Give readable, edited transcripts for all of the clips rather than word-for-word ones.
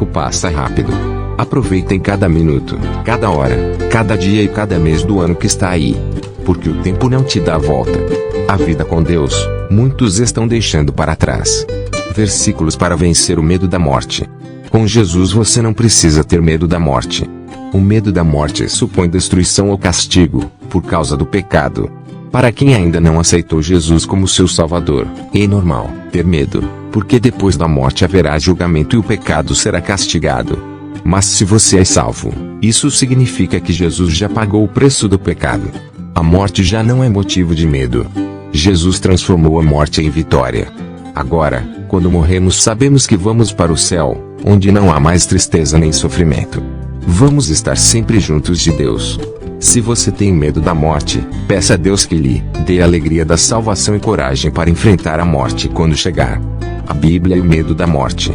tempo passa rápido. Aproveitem cada minuto, cada hora, cada dia e cada mês do ano que está aí. Porque o tempo não te dá volta. A vida com Deus, muitos estão deixando para trás. Versículos para vencer o medo da morte. Com Jesus você não precisa ter medo da morte. O medo da morte supõe destruição ou castigo, por causa do pecado. Para quem ainda não aceitou Jesus como seu Salvador, é normal ter medo, porque depois da morte haverá julgamento e o pecado será castigado. Mas se você é salvo, isso significa que Jesus já pagou o preço do pecado. A morte já não é motivo de medo. Jesus transformou a morte em vitória. Agora, quando morremos sabemos que vamos para o céu, onde não há mais tristeza nem sofrimento. Vamos estar sempre juntos de Deus. Se você tem medo da morte, peça a Deus que lhe dê a alegria da salvação e coragem para enfrentar a morte quando chegar. A Bíblia e o medo da morte.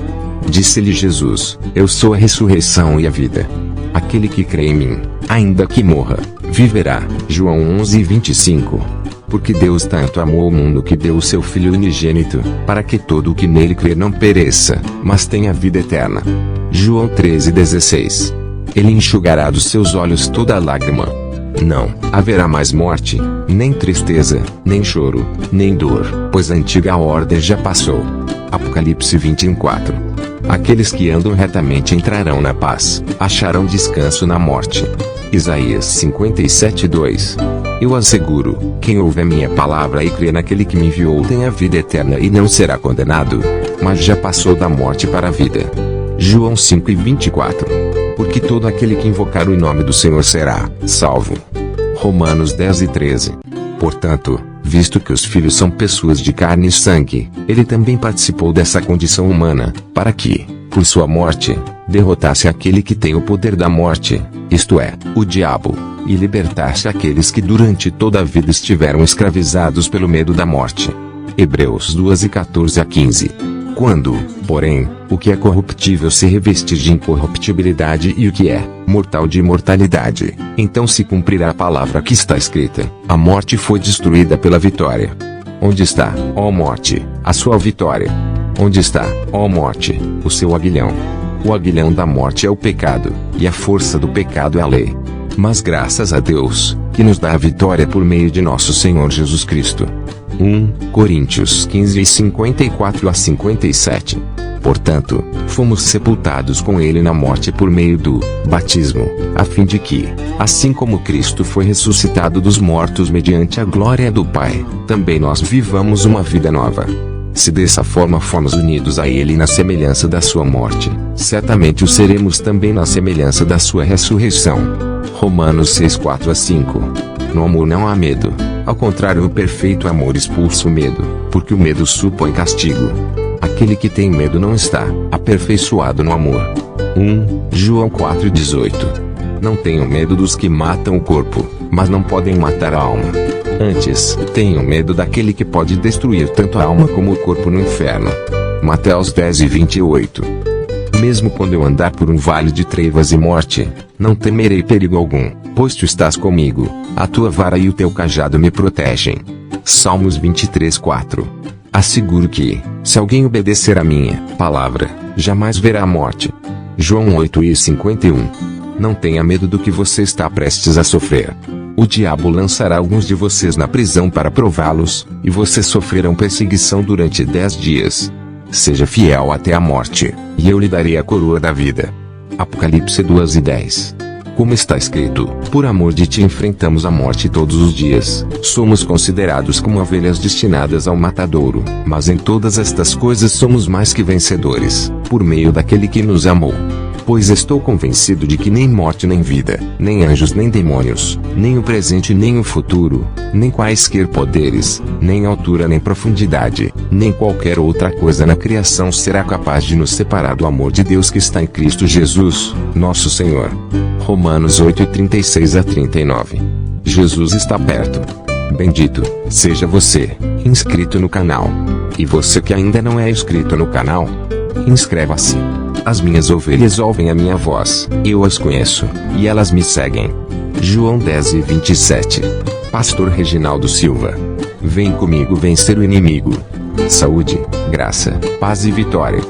Disse-lhe Jesus: Eu sou a ressurreição e a vida. Aquele que crê em mim, ainda que morra, viverá. João 11:25. Porque Deus tanto amou o mundo que deu o seu Filho unigênito, para que todo o que nele crer não pereça, mas tenha vida eterna. João 13:16. Ele enxugará dos seus olhos toda lágrima. Não haverá mais morte, nem tristeza, nem choro, nem dor, pois a antiga ordem já passou. Apocalipse 21:4. Aqueles que andam retamente entrarão na paz, acharão descanso na morte. Isaías 57:2. Eu asseguro, quem ouve a minha palavra e crê naquele que me enviou tem a vida eterna e não será condenado, mas já passou da morte para a vida. João 5:24. Porque todo aquele que invocar o nome do Senhor será salvo. Romanos 10:13. Portanto, visto que os filhos são pessoas de carne e sangue, ele também participou dessa condição humana, para que, por sua morte, derrotasse aquele que tem o poder da morte, isto é, o diabo, e libertasse aqueles que durante toda a vida estiveram escravizados pelo medo da morte. Hebreus 2:14-15. Quando, porém, o que é corruptível se revestir de incorruptibilidade e o que é mortal de imortalidade, então se cumprirá a palavra que está escrita: a morte foi destruída pela vitória. Onde está, ó morte, a sua vitória? Onde está, ó morte, o seu aguilhão? O aguilhão da morte é o pecado, e a força do pecado é a lei. Mas graças a Deus, que nos dá a vitória por meio de nosso Senhor Jesus Cristo. 1 Coríntios 15:54-57. Portanto, fomos sepultados com ele na morte por meio do batismo, a fim de que, assim como Cristo foi ressuscitado dos mortos mediante a glória do Pai, também nós vivamos uma vida nova. Se dessa forma fomos unidos a ele na semelhança da sua morte, certamente o seremos também na semelhança da sua ressurreição. Romanos 6:4-5. No amor não há medo, ao contrário, o perfeito amor expulsa o medo, porque o medo supõe castigo. Aquele que tem medo não está aperfeiçoado no amor. 1 João 4:18. Não tenham medo dos que matam o corpo, mas não podem matar a alma. Antes, tenham medo daquele que pode destruir tanto a alma como o corpo no inferno. Mateus 10:28. Mesmo quando eu andar por um vale de trevas e morte, não temerei perigo algum, pois tu estás comigo, a tua vara e o teu cajado me protegem. Salmos 23:4. Asseguro que, se alguém obedecer a minha palavra, jamais verá a morte. João 8:51. Não tenha medo do que você está prestes a sofrer. O diabo lançará alguns de vocês na prisão para prová-los, e vocês sofrerão perseguição durante 10 dias. Seja fiel até a morte, e eu lhe darei a coroa da vida. Apocalipse 2:10. Como está escrito, por amor de ti enfrentamos a morte todos os dias, somos considerados como ovelhas destinadas ao matadouro, mas em todas estas coisas somos mais que vencedores, por meio daquele que nos amou. Pois estou convencido de que nem morte nem vida, nem anjos nem demônios, nem o presente nem o futuro, nem quaisquer poderes, nem altura nem profundidade, nem qualquer outra coisa na criação será capaz de nos separar do amor de Deus que está em Cristo Jesus, nosso Senhor. Romanos 8:36-39. Jesus está perto. Bendito seja você, inscrito no canal. E você que ainda não é inscrito no canal, inscreva-se. As minhas ovelhas ouvem a minha voz, eu as conheço, e elas me seguem. João 10:27. Pastor Reginaldo Silva. Vem comigo vencer o inimigo. Saúde, graça, paz e vitória.